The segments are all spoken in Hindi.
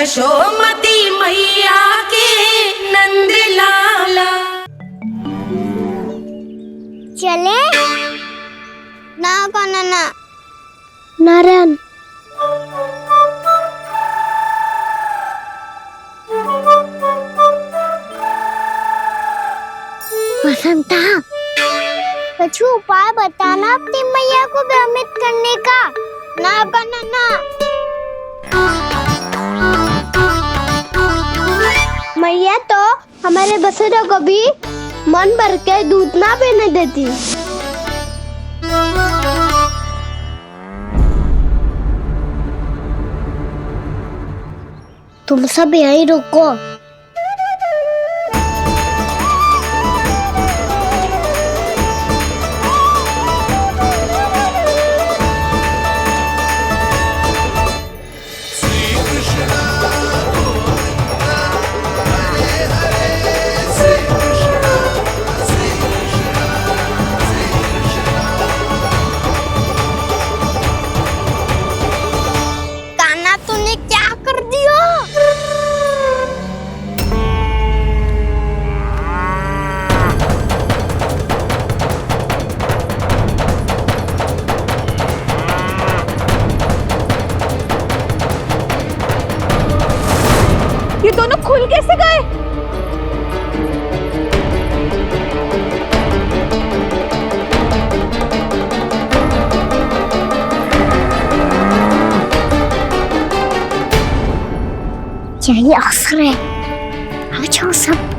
यशोमती मैया के नंद लाला। चले ना काना ना नारायण बसंता कुछ उपाय बताना अपनी मैया को भ्रमित करने का। ना काना ना मैया तो हमारे बसुरों को भी मन भर के दूध ना पीने देती। तुम सब यहीं रुको। कान्हा तूने क्या कर दिया? ये दोनों खुल कैसे गए? यही अवसर है, आ जाओ सब।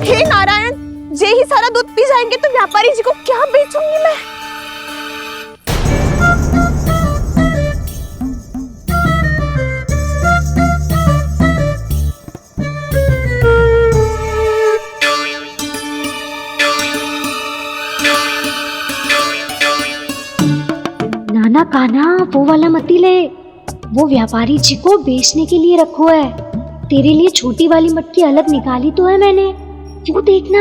हे नारायण, ये ही सारा दूध पी जाएंगे तो व्यापारी जी को क्या बेचूंगी मैं? नाना कान्हा वो वाला मती ले, वो व्यापारी जी को बेचने के लिए रखो है। तेरे लिए छोटी वाली मटकी अलग निकाली तो है मैंने, वो देखना।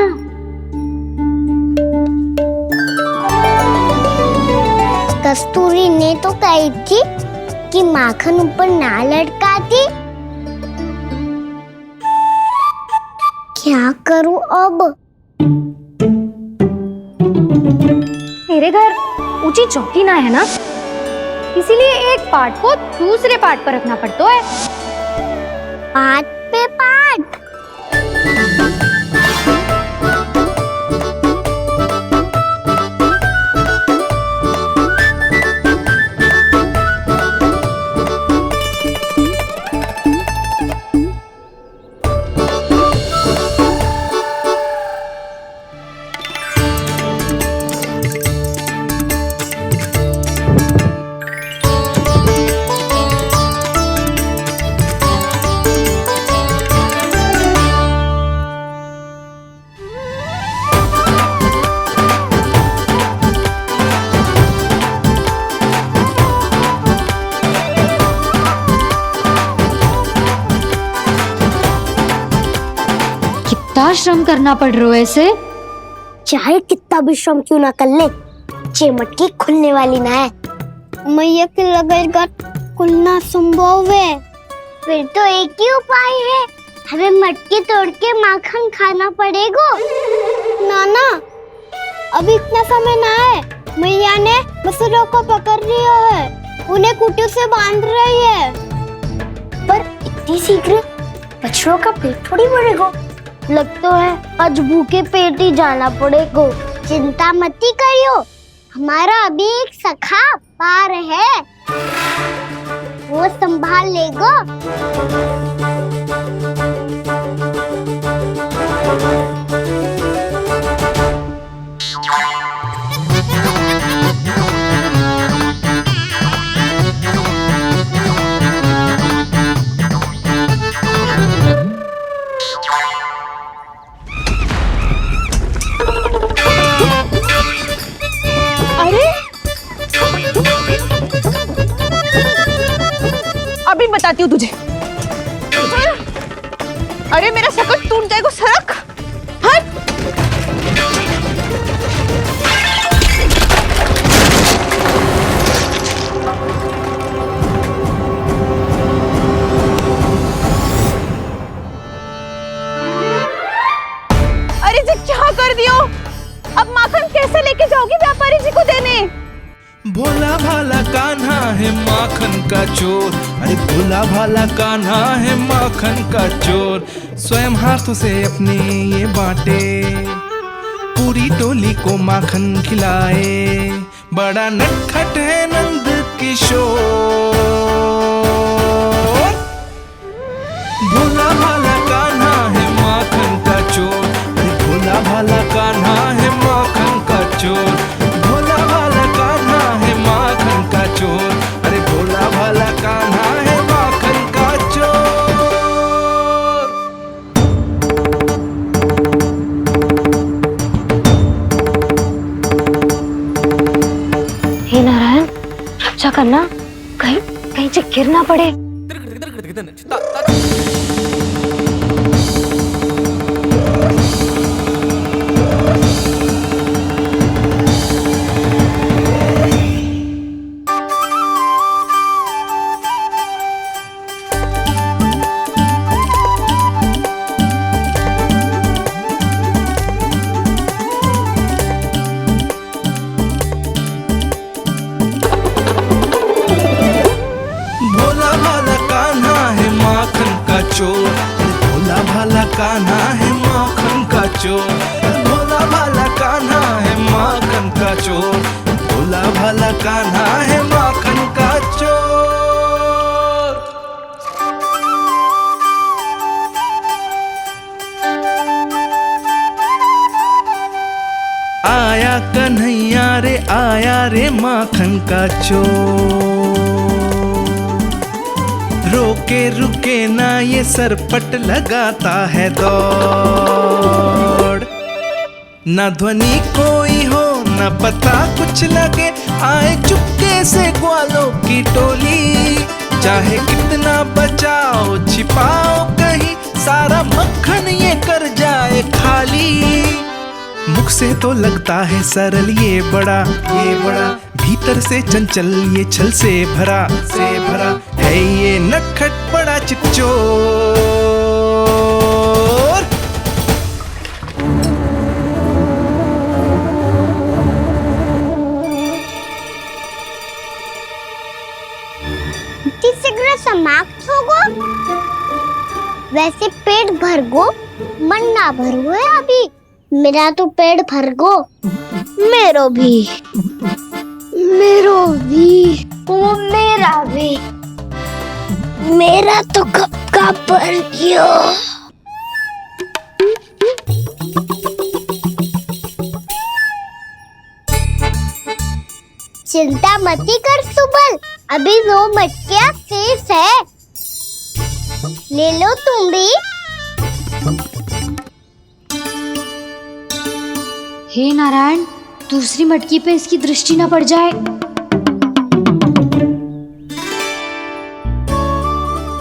कस्तूरी ने तो कही थी कि माखन ऊपर ना लटकाती। क्या करूं अब? मेरे घर ऊंची चौकी ना है ना, इसीलिए एक पार्ट को दूसरे पार्ट पर रखना पड़ता है। पाट पे पाट। कितना श्रम करना पड़ रहा है ऐसे। चाहे कितना भी श्रम क्यों ना कर ले, ये मटकी खुलने वाली ना है। मैया के लगेगा खुलना संभव है। फिर तो एक ही उपाय है, हमें मटकी तोड़ के माखन खाना पड़ेगा। नाना, अभी इतना समय ना है। मैया ने बसुरों को पकड़ लिया है, उन्हें कुटिया से बांध रही है। पर ये सीख रहे, बछड़ों का पेट थोड़ी भरेगा। लगता है आज भूखे पेट ही जाना पड़ेगा। चिंता मत करियो, हमारा अभी एक सखा पार है, वो संभाल लेगा। अभी बताती हूँ तुझे। अरे मेरा शकट टूट जाएगा, सरक हट। अरे जी क्या कर दियो? अब माखन कैसे लेके जाओगी व्यापारी जी को देने? भोला भाला कान्हा है माखन का चोर, अरे भोला भाला कान्हा है माखन का चोर। स्वयं हाथों से अपने ये बांटे, पूरी टोली को माखन खिलाए। बड़ा नटखट है नंद किशोर। भोला भाला कान्हा है माखन का चोर, अरे भोला भाला कान्हा है माखन का चोर। भोला भाला कान्हा है माखन का चोर, अरे भोला भाला कान्हा है माखन का चोर। हे नारायण, रक्षा करना, कहीं कहीं से गिर ना पड़े। भोला भाला कान्हा है माखन का चोर, भोला भाला कान्हा है माखन का चोर। भोला भाला कान्हा है माखन का चोर। आया कन्हैया रे आया रे माखन का चोर। रोके रुके ना ये सरपट लगाता है दौड़। ना ध्वनि कोई हो ना पता कुछ लगे, आए चुपके से ग्वालों की टोली। चाहे कितना बचाओ छिपाओ कहीं, सारा मक्खन ये कर जाए खाली। मुख से तो लगता है सरल ये बड़ा भीतर से चंचल ये छल से भरा है ये नटखट बड़ा चिपचोर। तीसरा समाप्त होगो, वैसे पेट भर गो, मन ना भर गो है अभी। मेरा तो पेट भर गो, मेरो भी, वो मेरा भी, मेरा तो कब का भर गयो। चिंता मती कर सुबल, अभी 2 मटकियां शेष है, ले लो तुम भी। हे नारायण, दूसरी मटकी पे इसकी दृष्टि न पड़ जाए।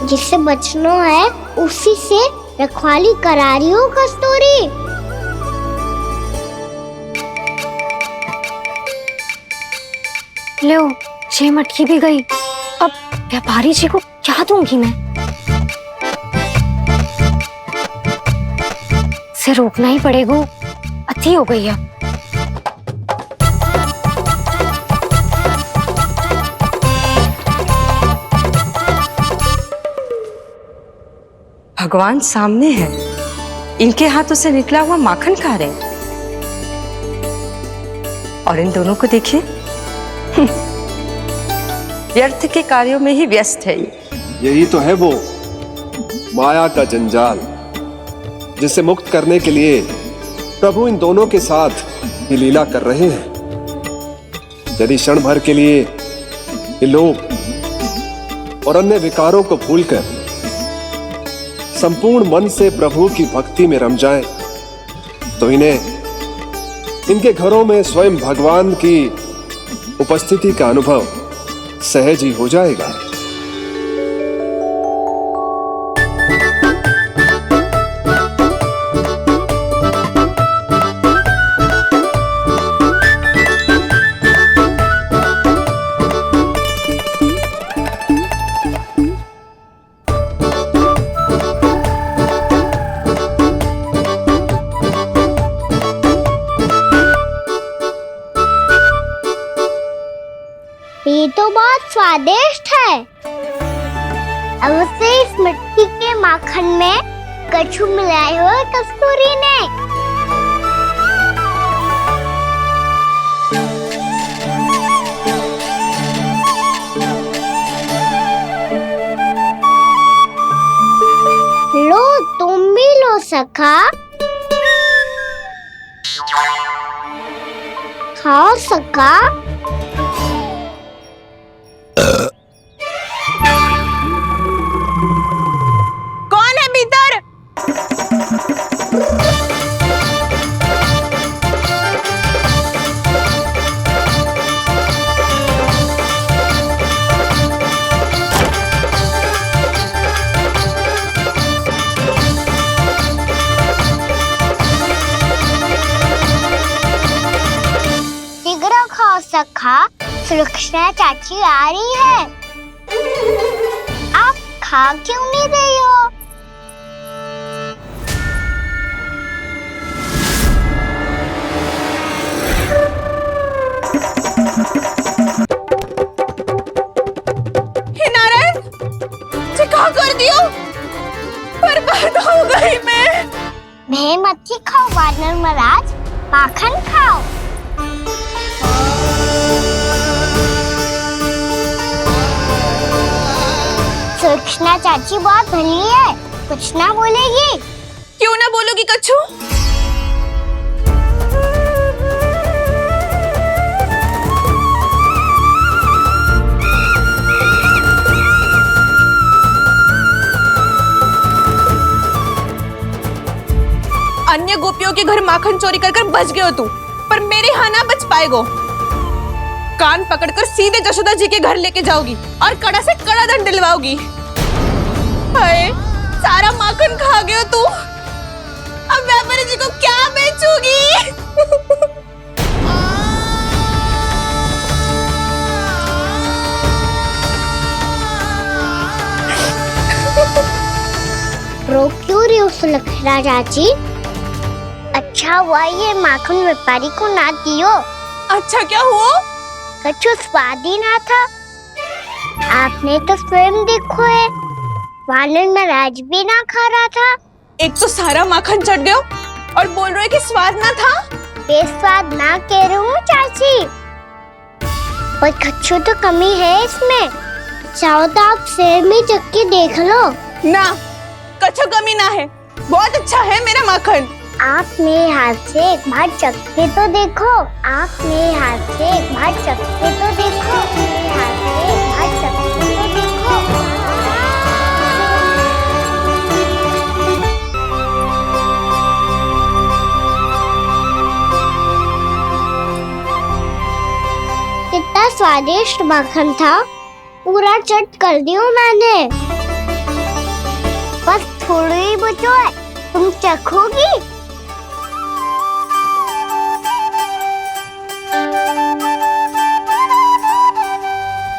जिससे बचना है उसी से रखवाली करा रही हो कस्तूरी। लो, 6 मटकी भी गई। अब व्यापारी जी को क्या दूंगी मैं? इसे रोकना ही पड़ेगा, अति हो गई है। भगवान सामने है, इनके हाथों से निकला हुआ माखन खा रहे हैं। और इन दोनों को देखिए, व्यर्थ के कार्यों में ही व्यस्त है। यही तो है वो माया का जंजाल, जिसे मुक्त करने के लिए प्रभु इन दोनों के साथ ये लीला कर रहे हैं। यदि क्षण भर के लिए ये लोग और अन्य विकारों को भूलकर संपूर्ण मन से प्रभु की भक्ति में रम जाएं, तो इन्हें इनके घरों में स्वयं भगवान की उपस्थिति का अनुभव सहज ही हो जाएगा। ये तो बहुत स्वादिष्ट है। अवश्य इस मिट्टी के माखन में कछु मिलाए हुए कस्तूरी ने। लो तुम भी लो सखा, खाओ सखा। कौन है भीतर? शीघ्र खाओ सखा, सुलक्षणा चाची आ रही है। आप खा क्यों नहीं रही हो? हे नारायण, ये क्या कर दियो? बर्बाद हो गई मैं। भय मत ही खाओ वानर महाराज, माखन खाओ। सुलक्षणा चाची बहुत भली है, कुछ ना बोलेगी। क्यों ना बोलोगी कच्छू? अन्य गोपियों के घर माखन चोरी कर कर बच गए हो तू, पर मेरे यहाँ ना बच पाएगो। कान पकड़कर सीधे जशोदा जी के घर लेके जाओगी और कड़ा से कड़ा दंड दिलवाओगी। हाय, सारा माखन खा गए हो तू। अब व्यापारी जी को क्या बेचूगी? रो क्यों रही हो सुलक्षणा चाची? अच्छा हुआ ये माखन व्यापारी को ना दियो। अच्छा क्या हुआ? कछु स्वाद ही ना था। आपने तो स्वयं देखो है, वानर महाराज भी ना खा रहा था। एक तो सारा माखन चढ़ गया और बोल रहे कि स्वाद ना था। बेस्वाद ना कह रही हूँ चाची, पर कछु तो कमी है इसमें। चाहो तो आप सेब में चख के देख लो। ना, कछु कमी ना है, बहुत अच्छा है मेरा माखन। आप मेरे हाथ से एक बार चख के तो देखो। आप मेरे हाथ से एक बार चख के तो देखो। मेरे हाथ से एक बार चख के तो देखो। कितना स्वादिष्ट माखन था, पूरा चट कर दिया मैंने। बस थोड़ी ही बचो है, तुम चखोगी?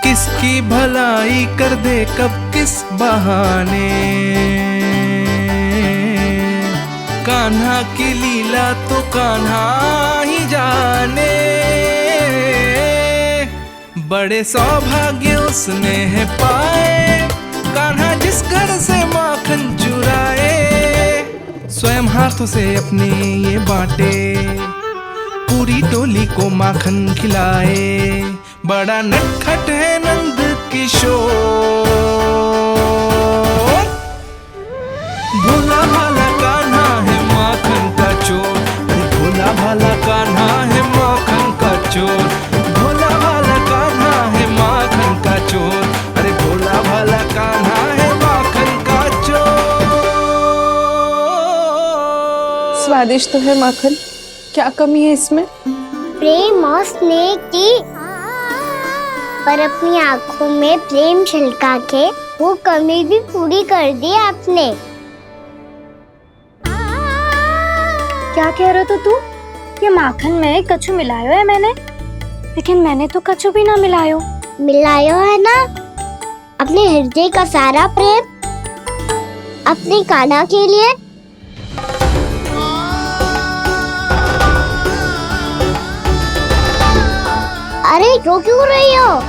किसकी भलाई कर दे कब किस बहाने, कान्हा की लीला तो कान्हा ही जाने। बड़े सौभाग्य उसने है पाए, कान्हा जिस घर से माखन चुराए। हाथों से अपने ये बांटे, पूरी टोली को माखन खिलाए। बड़ा नटखट है नंद किशोर, भोला भाला कान्हा है माखन का चोर। भोला भाला कान्हा है माखन का चोर, भोला भाला कान्हा है माखन का चोर। अरे भोला भाला कान्हा है माखन का चोर। स्वादिष्ट तो है माखन, क्या कमी है इसमें? प्रेम और स्नेह की, पर अपनी आंखों में प्रेम छलका के वो कमी भी पूरी कर दी आपने। क्या कह रहे हो तू? ये माखन में कछु मिलायो है मैंने, लेकिन मैंने तो कछु भी ना मिलायो। मिलायो है ना अपने हृदय का सारा प्रेम अपनी कान्हा के लिए। अरे रो क्यों रही हो?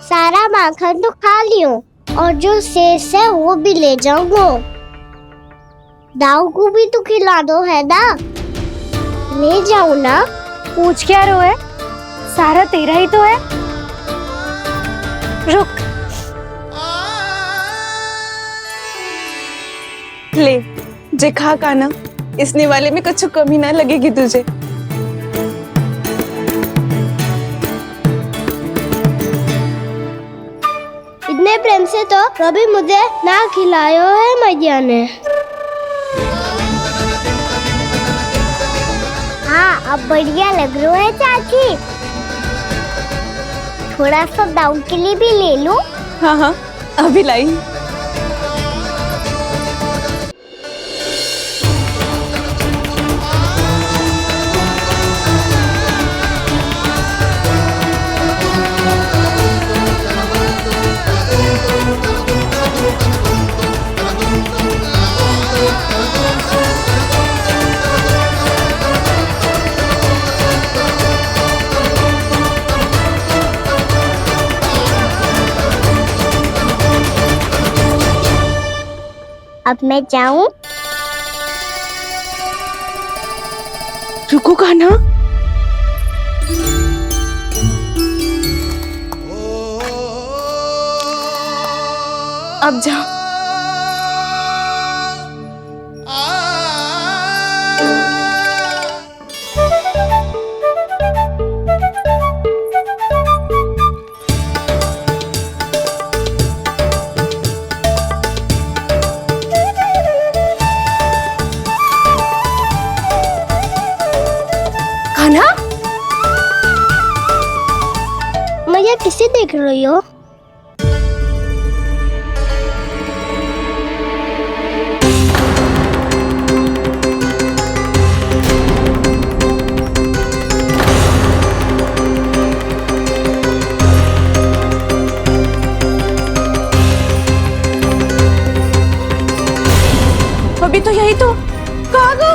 सारा माखन तो खा लियो और जो शेष है वो भी ले जाऊंगा। दाऊ को भी तो खिला दो, है ना? ले जाओ ना। पूछ क्या रो है, सारा तेरा ही तो है। रुक, ले जे खा कान्हा, इस निवाले में कुछ कमी ना लगेगी तुझे। इतने प्रेम से तो कभी मुझे ना खिलायो है मैया ने। हाँ, अब बढ़िया लग रहा है चाची। थोड़ा सा दाऊ के लिए भी ले लो। हाँ हाँ, अभी लाई। अब मैं जाऊं? रुको कान्हा, अब जाओ। कान्हा, मैया किसे देख रही हो? अभी तो यही तो। कहाँ गो?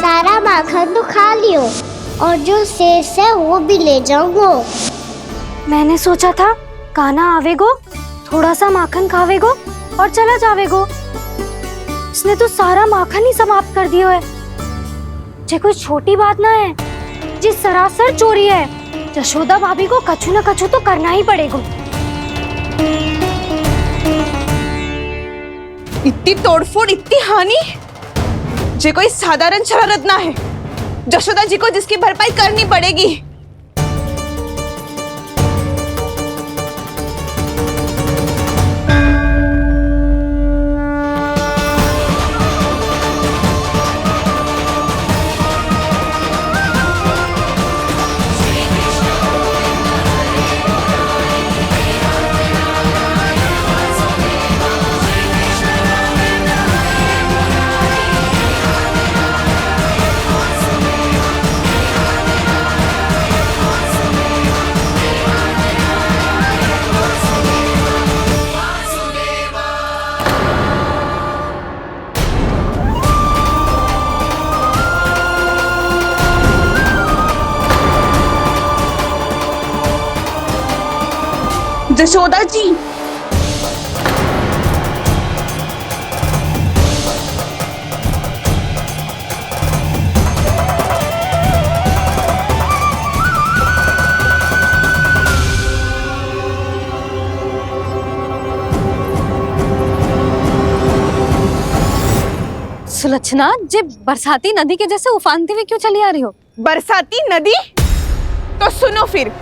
सारा माखन तो खा लियो और जो शेष है वो भी ले जाऊंगा। मैंने सोचा था कान्हा आवेगो, थोड़ा सा माखन खावेगो और चला जावेगो। इसने तो सारा माखन ही समाप्त कर दिया है। ये कोई छोटी बात ना है, जी सरासर चोरी है। यशोदा भाभी को कछु न कछु तो करना ही पड़ेगा। इतनी तोड़फोड़, इतनी हानि, जे कोई साधारण शरारत ना है। यशोदा जी को जिसकी भरपाई करनी पड़ेगी। जशोदा जी, सुलक्षणा, जे बरसाती नदी के जैसे उफानते हुए क्यों चली आ रही हो? बरसाती नदी? तो सुनो फिर,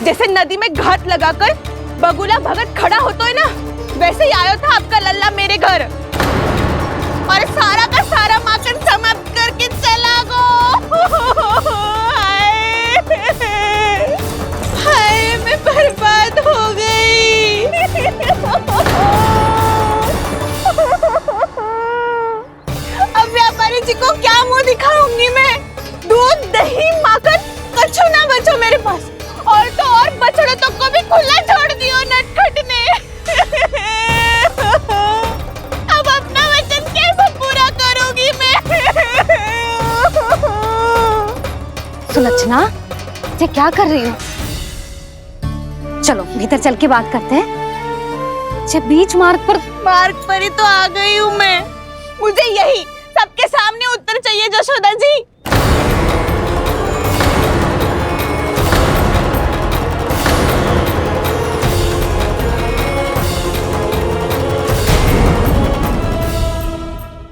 जैसे नदी में घाट लगाकर बगुला भगत खड़ा होता है ना, वैसे ही आया था आपका लल्ला मेरे घर और सारा का सारा माखन समाप्त करके चला गो। हाय, मैं बर्बाद हो गई। अब व्यापारी जी को क्या मुंह दिखाऊंगी मैं? दूध, दही, माखन कछु ना बचो मेरे पास, और तो और बछड़ों तक को भी खुला छोड़ दियो नटखट ने। अब अपना वचन कैसे पूरा करूंगी मैं? सुलक्षणा, ये क्या कर रही हो? चलो भीतर चल के बात करते हैं। ये बीच मार्ग पर ही तो आ गई हूँ मैं। मुझे यही सबके सामने उत्तर चाहिए जशोदा जी।